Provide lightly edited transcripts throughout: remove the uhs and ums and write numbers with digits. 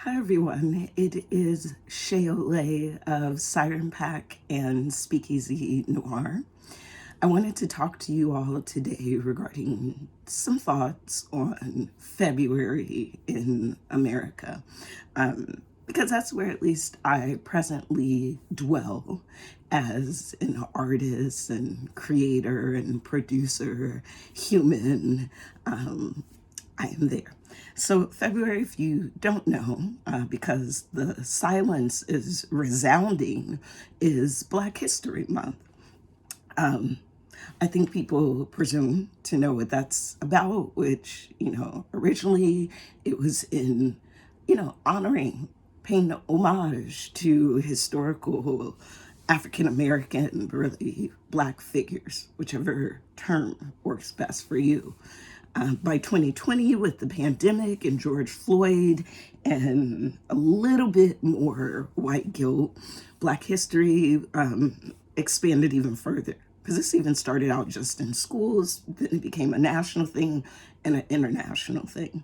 Hi everyone, it is Shay Au Lait of Siren Pack and Speakeasy Noire. I wanted to talk to you all today regarding some thoughts on February in America, because that's where at least I presently dwell as an artist and creator and producer, human. I am there. So February, if you don't know, because the silence is resounding, is Black History Month. I think people presume to know what that's about, which, originally it was in, honoring, paying homage to historical African-American, really Black figures, whichever term works best for you. By 2020, with the pandemic and George Floyd and a little bit more white guilt, Black history expanded even further. Because this even started out just in schools, then it became a national thing and an international thing.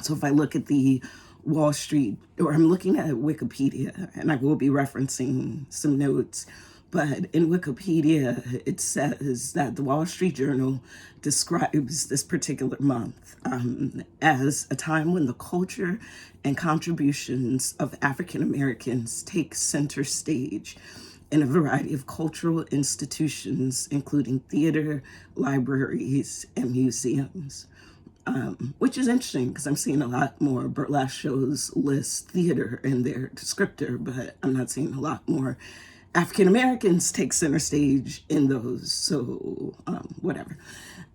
So if I look at the Wall Street, or I'm looking at Wikipedia, and I will be referencing some notes, but in Wikipedia, it says that the Wall Street Journal describes this particular month as a time when the culture and contributions of African Americans take center stage in a variety of cultural institutions, including theater, libraries, and museums. Which is interesting because I'm seeing a lot more burlesque shows list theater in their descriptor, but I'm not seeing a lot more African Americans take center stage in those, so whatever.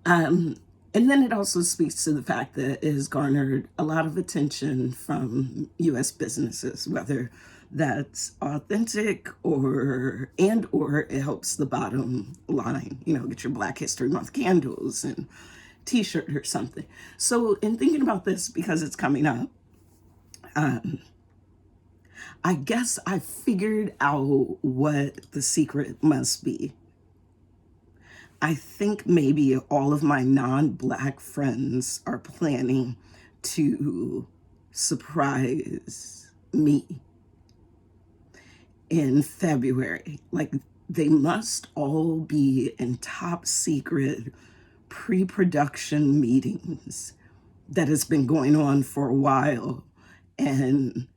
And then it also speaks to the fact that it has garnered a lot of attention from U.S. businesses, whether that's authentic or it helps the bottom line. Get your Black History Month candles and t-shirt or something. So in thinking about this, because it's coming up, I guess I figured out what the secret must be. I think maybe all of my non-Black friends are planning to surprise me in February. Like, they must all be in top secret pre-production meetings that has been going on for a while. And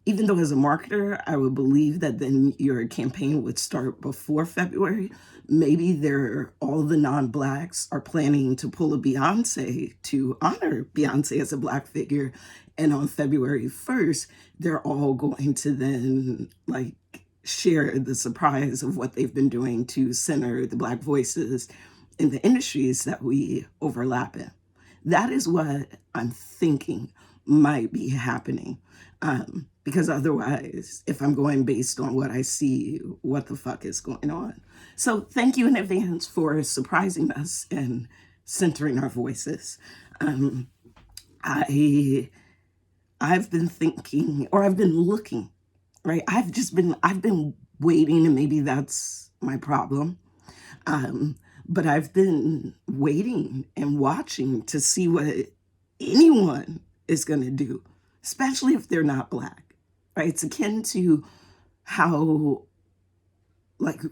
even though as a marketer, I would believe that then your campaign would start before February, maybe all the non-Blacks are planning to pull a Beyonce to honor Beyonce as a Black figure. And on February 1st, they're all going to then share the surprise of what they've been doing to center the Black voices in the industries that we overlap in. That is what I'm thinking might be happening. Because otherwise, if I'm going based on what I see, what the fuck is going on? So thank you in advance for surprising us and centering our voices. I've been thinking, or I've been looking, right? I've been waiting, and maybe that's my problem. But I've been waiting and watching to see what anyone is going to do, especially if they're not Black, right? It's akin to how,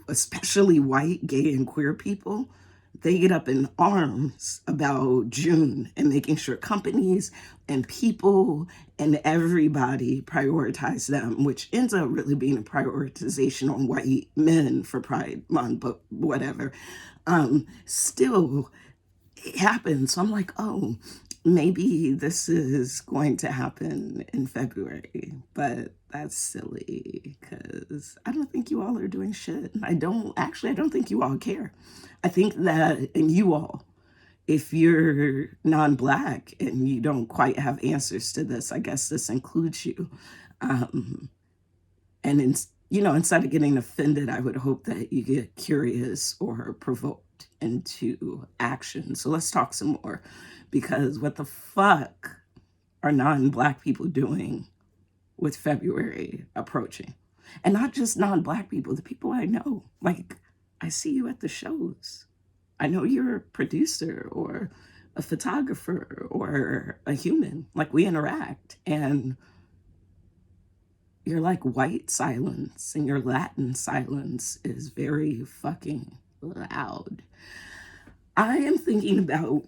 especially white, gay, and queer people, they get up in arms about June and making sure companies and people and everybody prioritize them, which ends up really being a prioritization on white men for Pride Month, but whatever. Still, it happens. So I'm like, oh, maybe this is going to happen in February, but that's silly because I don't think you all are doing shit. I don't think you all care. I think that, and you all, if you're non-Black and you don't quite have answers to this, I guess this includes you. And instead of getting offended, I would hope that you get curious or provoked into action. So let's talk some more, because what the fuck are non-Black people doing with February approaching? And not just non-Black people, the people I know. I see you at the shows. I know you're a producer or a photographer or a human. We interact. And Your like white silence and your Latin silence is very fucking loud. I am thinking about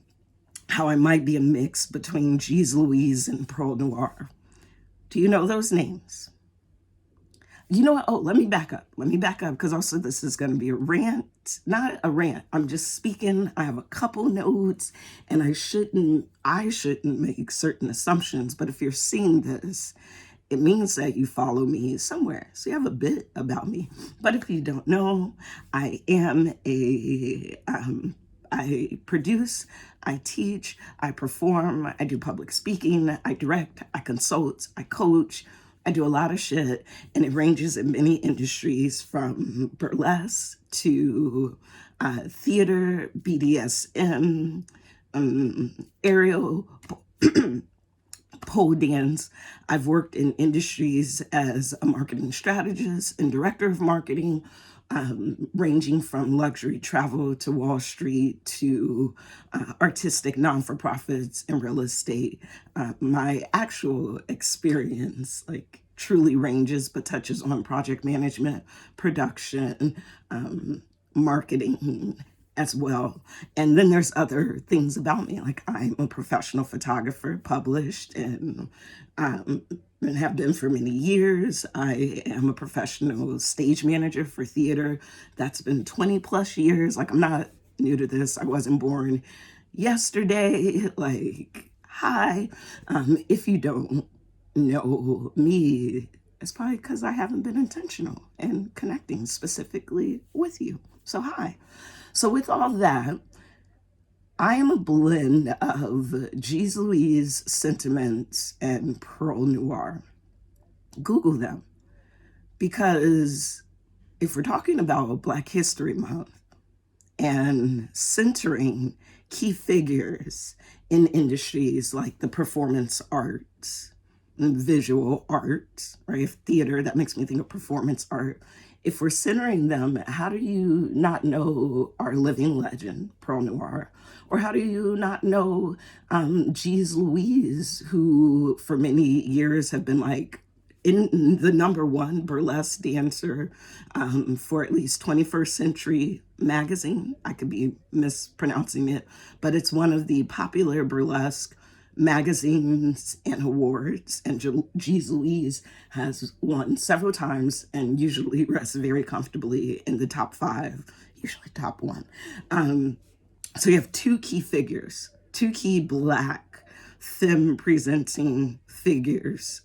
how I might be a mix between G's Loueez and Perle Noire. Do you know those names? You know what? Oh, let me back up. Let me back up because also this is going to be a rant. Not a rant. I'm just speaking. I have a couple notes and I shouldn't make certain assumptions, but if you're seeing this, it means that you follow me somewhere. So you have a bit about me. But if you don't know, I am I produce, I teach, I perform, I do public speaking, I direct, I consult, I coach, I do a lot of shit, and it ranges in many industries from burlesque to theater, BDSM, aerial, pole dance. I've worked in industries as a marketing strategist and director of marketing, ranging from luxury travel to Wall Street to artistic non-for-profits and real estate. My actual experience, like, truly ranges but touches on project management, production, marketing as well. And then there's other things about me, like I'm a professional photographer, published and have been for many years. I am a professional stage manager for theater. That's been 20 plus years. Like, I'm not new to this. I wasn't born yesterday. Like, hi. If you don't know me, it's probably because I haven't been intentional in connecting specifically with you. So hi. So with all that, I am a blend of G's Loueez sentiments and Perle Noire. Google them. Because if we're talking about Black History Month and centering key figures in industries like the performance arts, visual arts, right? Theater, that makes me think of performance art. If we're centering them, how do you not know our living legend, Perle Noire? Or how do you not know G's Loueez, who for many years have been like in the #1 burlesque dancer for at least 21st Century magazine. I could be mispronouncing it, but it's one of the popular burlesque magazines and awards, and G's Loueez has won several times and usually rests very comfortably in the top 5, usually top 1. So you have two key figures, two key Black femme presenting figures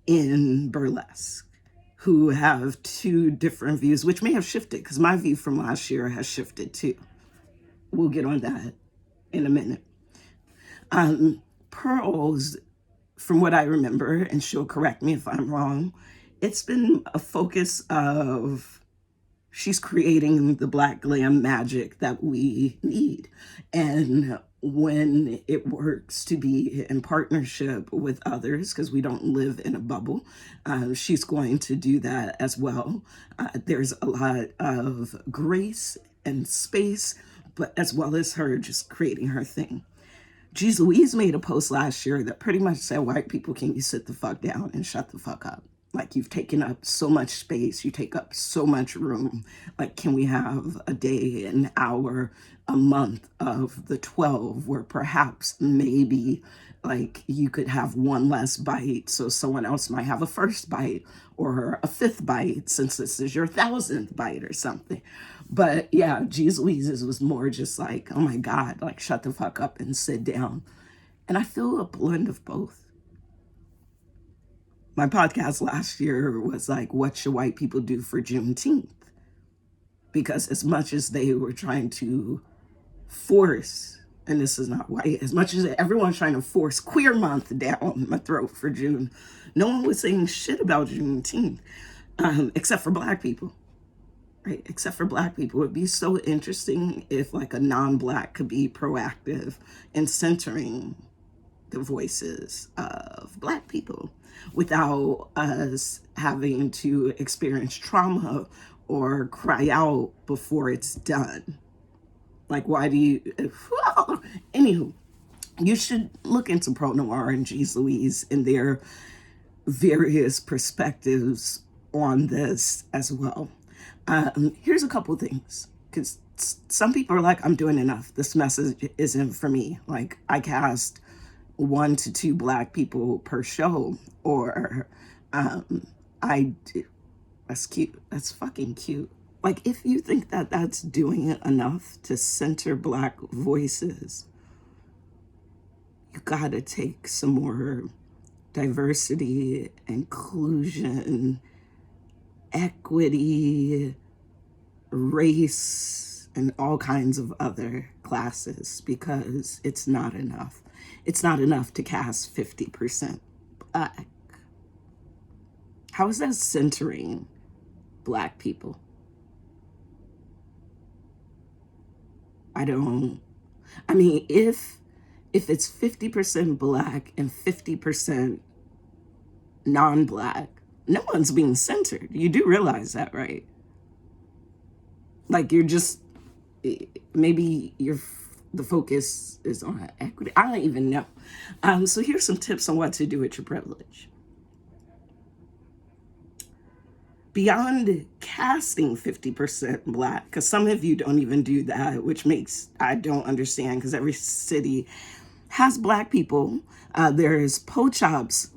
in burlesque who have two different views, which may have shifted because my view from last year has shifted too. We'll get on that in a minute. Perle's, from what I remember, and she'll correct me if I'm wrong, it's been a focus of she's creating the Black glam magic that we need. And when it works to be in partnership with others, because we don't live in a bubble, she's going to do that as well. There's a lot of grace and space, but as well as her just creating her thing. G's Loueez made a post last year that pretty much said, white people, can you sit the fuck down and shut the fuck up? Like, you've taken up so much space, you take up so much room. Like, can we have a day, an hour, a month of the 12 where perhaps maybe like you could have one less bite so someone else might have a first bite or a 5th bite since this is your 1,000th bite or something. But yeah, G's Loueez's was more just like, oh my God, like shut the fuck up and sit down. And I feel a blend of both. My podcast last year was like, what should white people do for Juneteenth? Because as much as they were trying to force, and this is not white, as much as everyone's trying to force Queer Month down my throat for June, no one was saying shit about Juneteenth, except for Black people. Right, except for Black people. It'd be so interesting if like a non-Black could be proactive in centering the voices of Black people without us having to experience trauma or cry out before it's done. Like, why do you, anywho, you should look into Perle Noire and G's Loueez and their various perspectives on this as well. Here's a couple things, because some people are like, I'm doing enough. This message isn't for me. Like, I cast 1 to 2 Black people per show, or that's cute. That's fucking cute. Like, if you think that that's doing it enough to center Black voices, you gotta take some more diversity, inclusion, equity, race, and all kinds of other classes, because it's not enough. It's not enough to cast 50% Black. How is that centering Black people? I mean, if it's 50% Black and 50% non-Black, no one's being centered. You do realize that, right? Like, you're just, maybe the focus is on equity. I don't even know. So here's some tips on what to do with your privilege. Beyond casting 50% Black, because some of you don't even do that, which makes, I don't understand, because every city has Black people. There's Pochop's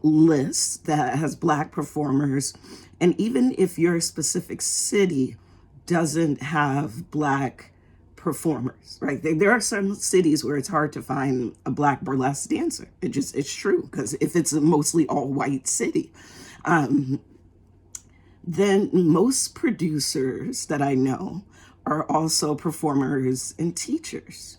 list that has Black performers. And even if your specific city doesn't have Black performers, right? There are some cities where it's hard to find a Black burlesque dancer. It's true, because if it's a mostly all white city, then most producers that I know are also performers and teachers.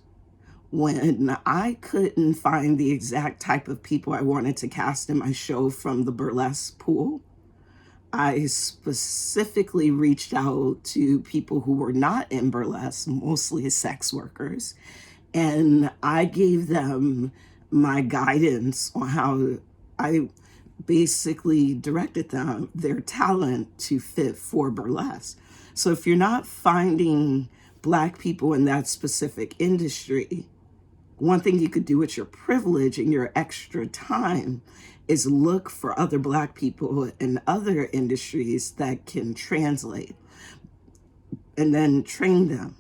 When I couldn't find the exact type of people I wanted to cast in my show from the burlesque pool, I specifically reached out to people who were not in burlesque, mostly sex workers, and I gave them my guidance on how I basically directed them, their talent to fit for burlesque. So if you're not finding Black people in that specific industry, one thing you could do with your privilege and your extra time is look for other Black people in other industries that can translate, and then train them.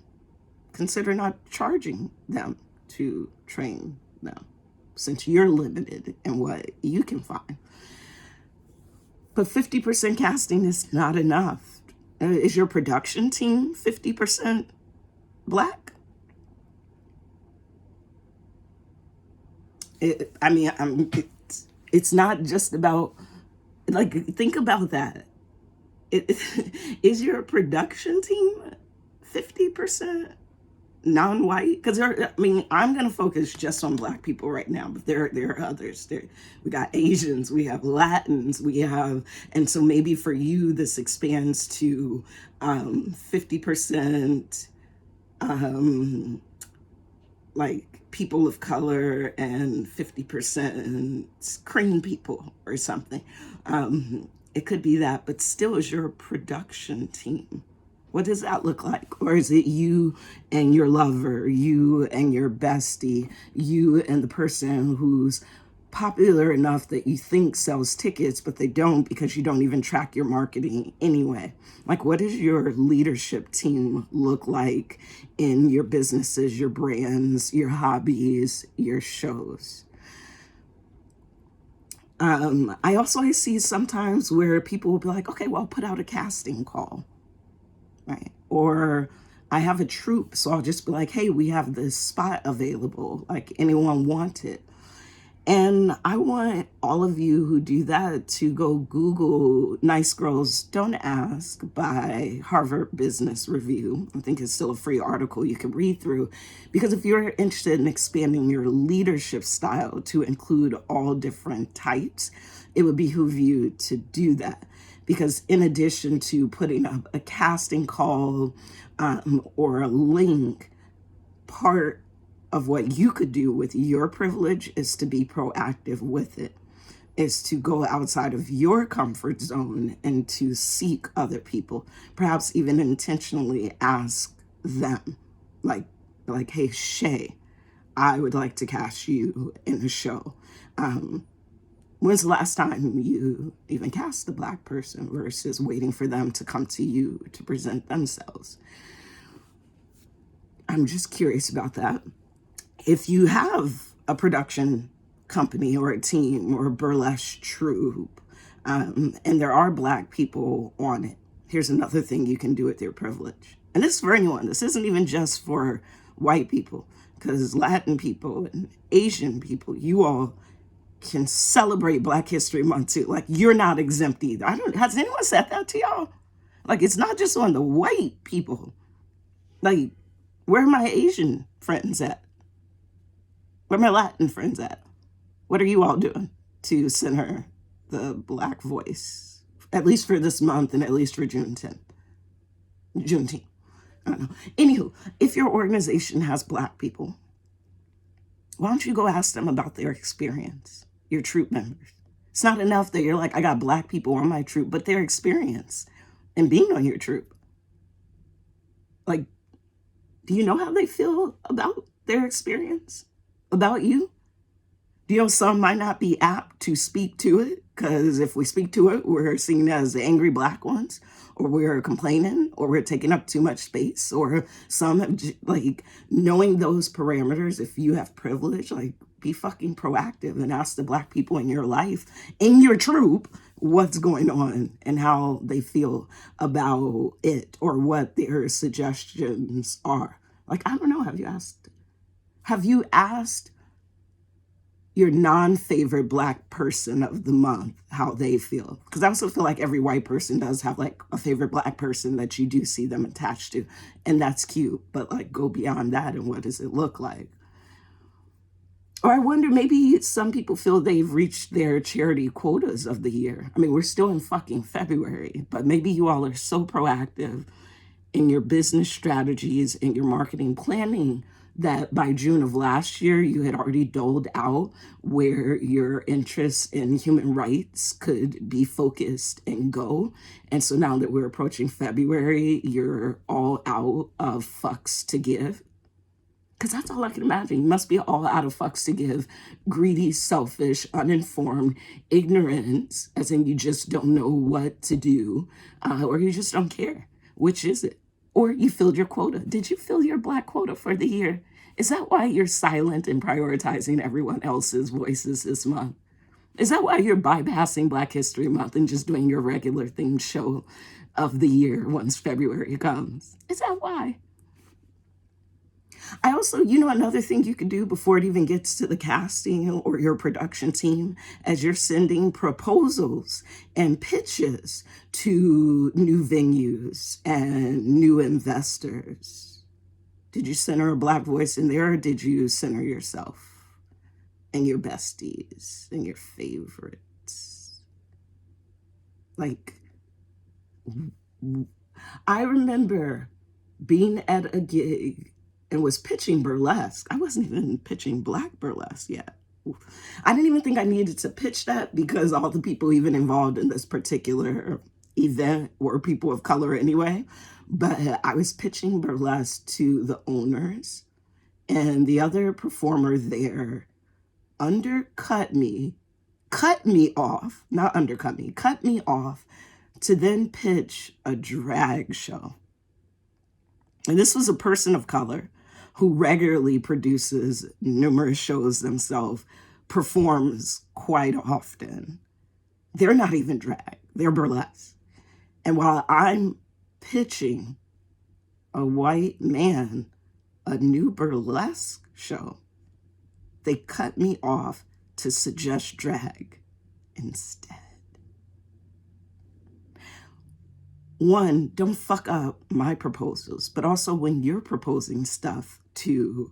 Consider not charging them to train them, since you're limited in what you can find. But 50% casting is not enough. Is your production team 50% Black? It's not just about, like, think about that. Is your production team 50% non-white? Because I'm going to focus just on Black people right now, but there are others. We got Asians, we have Latins, and so maybe for you this expands to 50% like people of color and 50% cream people or something. It could be that, but still, is your production team, what does that look like? Or is it you and your lover, you and your bestie, you and the person who's popular enough that you think sells tickets, but they don't, because you don't even track your marketing anyway? Like, what does your leadership team look like in your businesses, your brands, your hobbies, your shows? I see sometimes where people will be like, okay, well, I'll put out a casting call, right? Or I have a troupe, so I'll just be like, hey, we have this spot available, like, anyone want it? And I want all of you who do that to go Google Nice Girls Don't Ask by Harvard Business Review. I think it's still a free article you can read through, because if you're interested in expanding your leadership style to include all different types, it would behoove you to do that. Because in addition to putting up a casting call or a link, part of what you could do with your privilege is to be proactive with it, is to go outside of your comfort zone and to seek other people, perhaps even intentionally ask them, like, hey, Shay, I would like to cast you in a show. When's the last time you even cast a Black person versus waiting for them to come to you to present themselves? I'm just curious about that. If you have a production company or a team or a burlesque troupe, and there are Black people on it, here's another thing you can do with your privilege. And this is for anyone. This isn't even just for white people, because Latin people and Asian people, you all can celebrate Black History Month too. Like, you're not exempt either. Has anyone said that to y'all? Like, it's not just on the white people. Like, where are my Asian friends at? Where are my Latin friends at? What are you all doing to center the Black voice? At least for this month and at least for Juneteenth. I don't know. Anywho, if your organization has Black people, why don't you go ask them about their experience, your troop members? It's not enough that you're like, I got Black people on my troop, but their experience and being on your troop. Like, do you know how they feel about their experience, about you? Do you know some might not be apt to speak to it? Because if we speak to it, we're seen as the angry Black ones, or we're complaining, or we're taking up too much space, or some have, like, knowing those parameters, if you have privilege, like, be fucking proactive and ask the Black people in your life, in your troop, what's going on and how they feel about it or what their suggestions are. Like, I don't know, have you asked your non-favorite Black person of the month how they feel? Because I also feel like every white person does have like a favorite Black person that you do see them attached to, and that's cute, but like, go beyond that and what does it look like? Or I wonder, maybe some people feel they've reached their charity quotas of the year. I mean, we're still in fucking February, but maybe you all are so proactive in your business strategies and your marketing planning that by June of last year, you had already doled out where your interests in human rights could be focused and go. And so now that we're approaching February, you're all out of fucks to give. Because that's all I can imagine. You must be all out of fucks to give. Greedy, selfish, uninformed, ignorance, as in you just don't know what to do, or you just don't care. Which is it? Or you filled your quota. Did you fill your Black quota for the year? Is that why you're silent and prioritizing everyone else's voices this month? Is that why you're bypassing Black History Month and just doing your regular themed show of the year once February comes? Is that why? I also, another thing you could do before it even gets to the casting or your production team, as you're sending proposals and pitches to new venues and new investors. Did you center a Black voice in there, or did you center yourself and your besties and your favorites? Like, I remember being at a gig and was pitching burlesque. I wasn't even pitching Black burlesque yet. I didn't even think I needed to pitch that because all the people even involved in this particular event were people of color anyway. But I was pitching burlesque to the owners, and the other performer there cut me off to then pitch a drag show. And this was a person of color who regularly produces numerous shows themselves, performs quite often. They're not even drag, they're burlesque. And while I'm pitching a white man a new burlesque show, they cut me off to suggest drag instead. One, don't fuck up my proposals, but also when you're proposing stuff to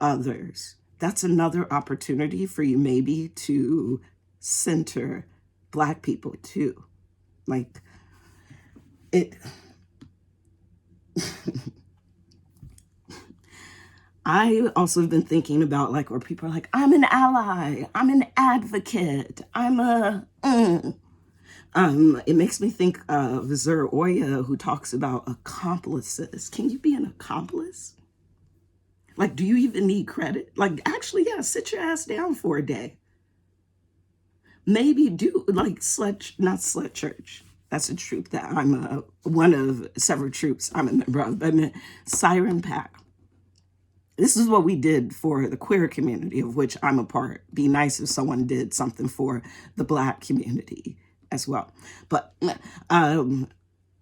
others, that's another opportunity for you maybe to center Black people too. Like, it... I also have been thinking about, like, where people are like, I'm an ally, I'm an advocate, I'm a... It makes me think of Oya, who talks about accomplices. Can you be an accomplice? Like, do you even need credit? Like, actually, yeah, sit your ass down for a day. maybe do like not slut church. That's a troop that I'm one of several troops I'm a member of. But I mean, Siren Pack. This is what we did for the queer community, of which I'm a part. Be nice if someone did something for the Black community as well. But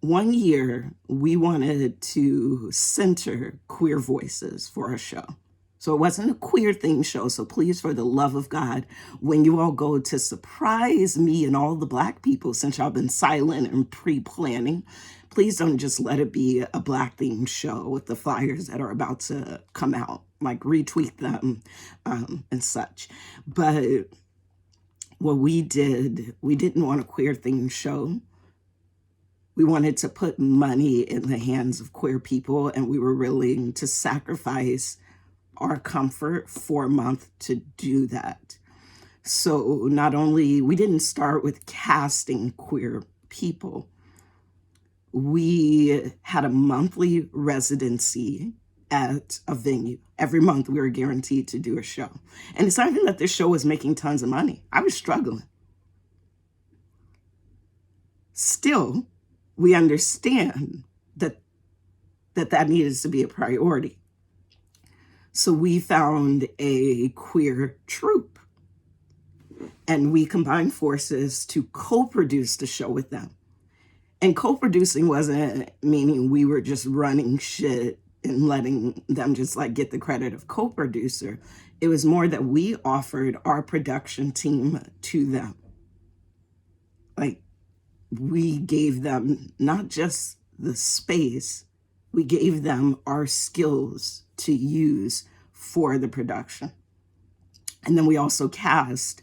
1 year, we wanted to center queer voices for our show. So it wasn't a queer themed show. So please, for the love of God, when you all go to surprise me and all the Black people, since y'all been silent and pre-planning, please don't just let it be a Black themed show with the flyers that are about to come out. Like retweet them and such. But what we did, we didn't want a queer themed show. We wanted to put money in the hands of queer people, and we were willing to sacrifice our comfort for a month to do that. So not only, we didn't start with casting queer people. We had a monthly residency at a venue. Every month we were guaranteed to do a show. And it's not even that this show was making tons of money. I was struggling. Still, we understand that needed to be a priority. So we found a queer troupe, and we combined forces to co-produce the show with them. And co-producing wasn't meaning we were just running shit and letting them just like get the credit of co-producer. It was more that we offered our production team to them. Like, we gave them not just the space, we gave them our skills to use for the production. And then we also cast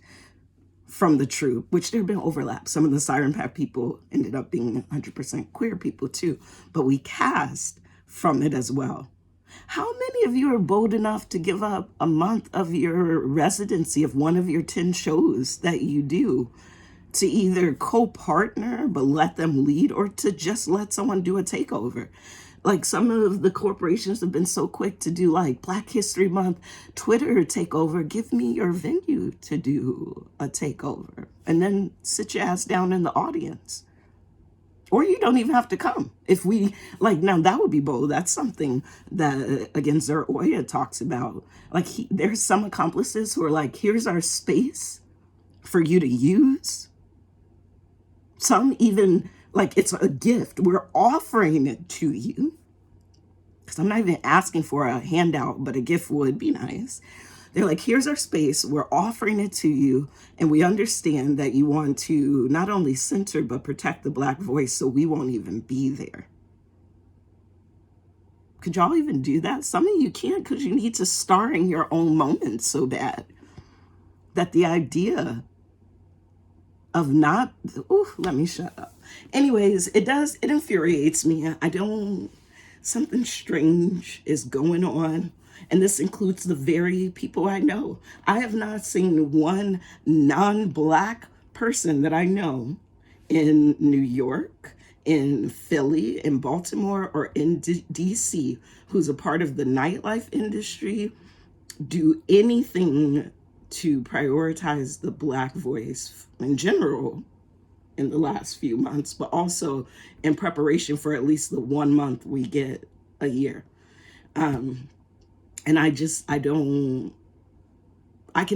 from the troupe, which there have been overlaps. Some of the Siren Pack people ended up being 100% queer people too, but we cast from it as well. How many of you are bold enough to give up a month of your residency of one of your 10 shows that you do to either co-partner but let them lead, or to just let someone do a takeover? Like, some of the corporations have been so quick to do like Black History Month Twitter takeover. Give me your venue to do a takeover, and then sit your ass down in the audience. Or you don't even have to come. If we, like, now that would be bold. That's something that, again, Oya talks about. Like, there's some accomplices who are like, here's our space for you to use. Some even, like, it's a gift. We're offering it to you. Because I'm not even asking for a handout, but a gift would be nice. They're like, here's our space. We're offering it to you. And we understand that you want to not only center, but protect the Black voice, so we won't even be there. Could y'all even do that? Some of you can't, because you need to star in your own moments so bad that the idea of not, let me shut up. Anyways, it infuriates me. Something strange is going on. And this includes the very people I know. I have not seen one non-Black person that I know in New York, in Philly, in Baltimore, or in DC who's a part of the nightlife industry do anything to prioritize the Black voice in general in the last few months, but also in preparation for at least the 1 month we get a year. And I can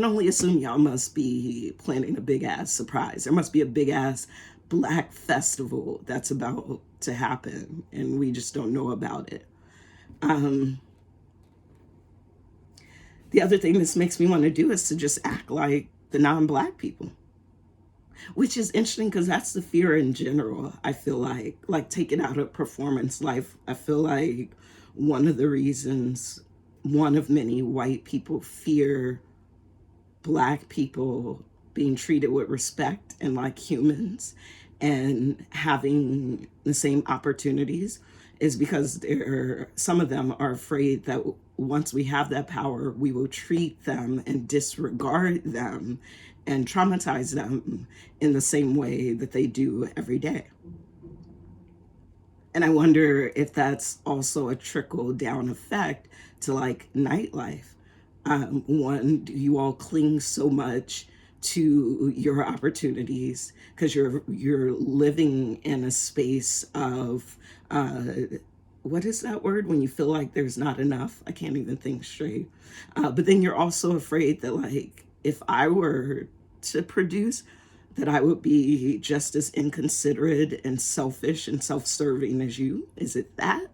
only assume y'all must be planning a big ass surprise. There must be a big ass Black festival that's about to happen, and we just don't know about it. The other thing this makes me want to do is to just act like the non-Black people, which is interesting because that's the fear in general. I feel like taking out of performance life, I feel like one of the reasons, one of many white people fear Black people being treated with respect and like humans and having the same opportunities is because some of them are afraid that once we have that power, we will treat them and disregard them and traumatize them in the same way that they do every day. And I wonder if that's also a trickle down effect to like nightlife. One, do you all cling so much to your opportunities, because you're living in a space of what is that word when you feel like there's not enough? I can't even think straight. But then you're also afraid that, like, if I were to produce, that I would be just as inconsiderate and selfish and self-serving as you. Is it that?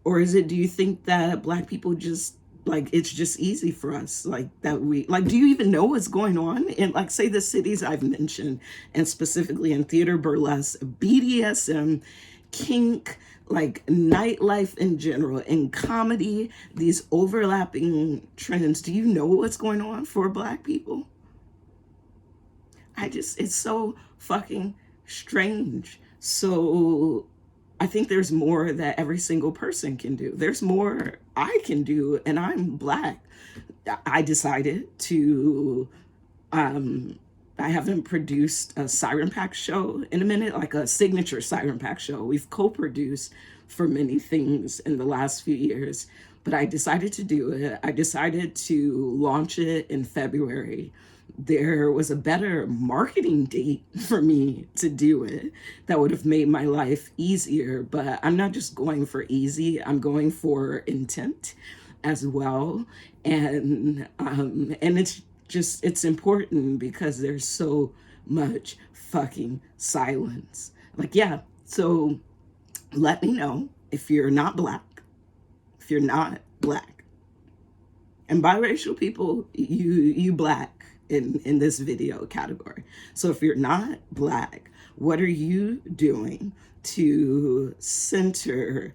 Or is it, do you think that Black people just, like, it's just easy for us, like, that we, like, do you even know what's going on in, like, say, the cities I've mentioned, and specifically in theater, burlesque, BDSM, kink, like nightlife in general, in comedy, these overlapping trends? Do you know what's going on for Black people? It's so fucking strange. So I think there's more that every single person can do. There's more I can do, and I'm Black. I decided to, I haven't produced a Siren Pack show in a minute, like a signature Siren Pack show. We've co-produced for many things in the last few years, but I decided to do it. I decided to launch it in February. There was a better marketing date for me to do it that would have made my life easier, but I'm not just going for easy, I'm going for intent as well. And it's just, it's important because there's so much fucking silence. Like, yeah, so let me know if you're not Black, if you're not Black. And biracial people, you Black in this video category. So if you're not Black, what are you doing to center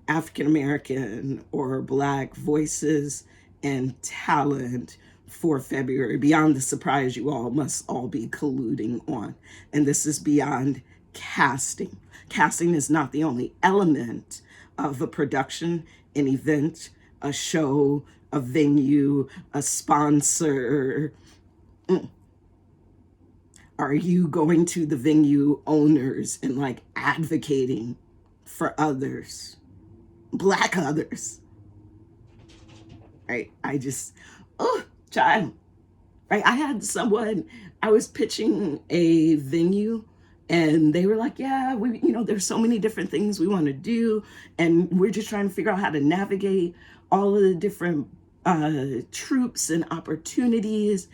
African American or Black voices and talent for February, beyond the surprise you all must all be colluding on? And this is beyond casting. Casting is not the only element of a production, an event, a show, a venue, a sponsor. Are you going to the venue owners and, like, advocating for others, Black others? Right? Oh, child. Right? I had someone, I was pitching a venue, and they were like, yeah, there's so many different things we want to do, and we're just trying to figure out how to navigate all of the different troops and opportunities.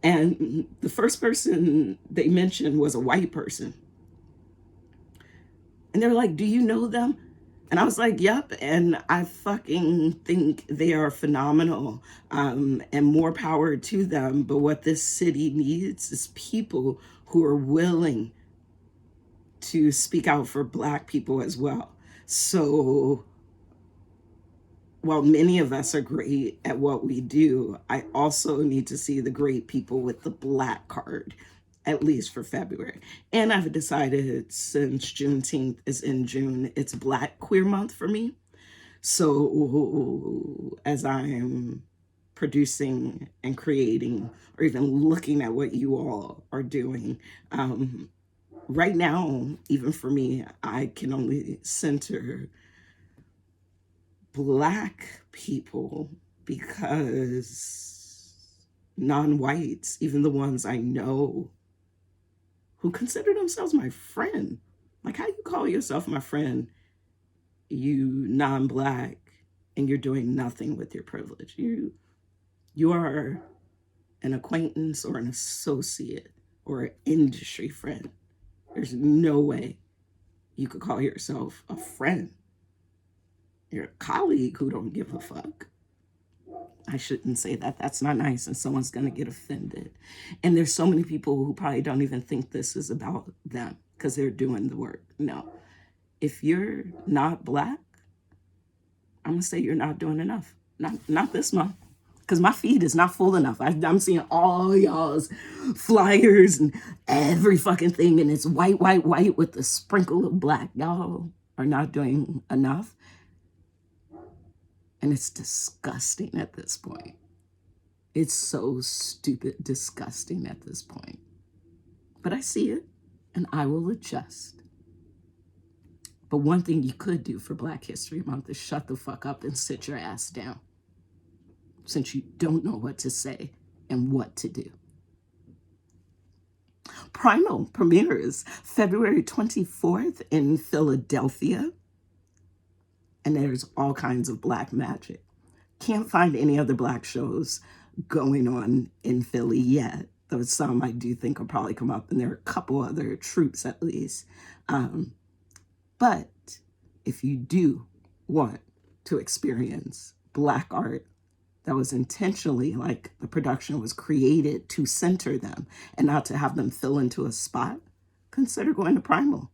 And the first person they mentioned was a white person. And they were like, do you know them? And I was like, yep. And I fucking think they are phenomenal, and more power to them. But what this city needs is people who are willing to speak out for Black people as well. So while many of us are great at what we do, I also need to see the great people with the Black card, at least for February. And I've decided, since Juneteenth is in June, it's Black Queer Month for me. So as I'm producing and creating, or even looking at what you all are doing, right now, even for me, I can only center Black people because non-whites, even the ones I know who consider themselves my friend, like, how you call yourself my friend, you non-Black, and you're doing nothing with your privilege? You are an acquaintance or an associate or an industry friend. There's no way you could call yourself a friend. You're a colleague who don't give a fuck. I shouldn't say that. That's not nice, and someone's gonna get offended. And there's so many people who probably don't even think this is about them because they're doing the work. No. If you're not Black, I'm gonna say you're not doing enough. Not this month. Because my feed is not full enough. I'm seeing all y'all's flyers and every fucking thing, and it's white, white, white with a sprinkle of Black. Y'all are not doing enough. And it's disgusting at this point. It's so stupid, disgusting at this point. But I see it, and I will adjust. But one thing you could do for Black History Month is shut the fuck up and sit your ass down, since you don't know what to say and what to do. Primal premieres February 24th in Philadelphia. And there's all kinds of Black magic. Can't find any other Black shows going on in Philly yet. Though some I do think will probably come up, and there are a couple other troupes at least. But if you do want to experience Black art that was intentionally, like the production was created to center them and not to have them fill into a spot, consider going to Primal.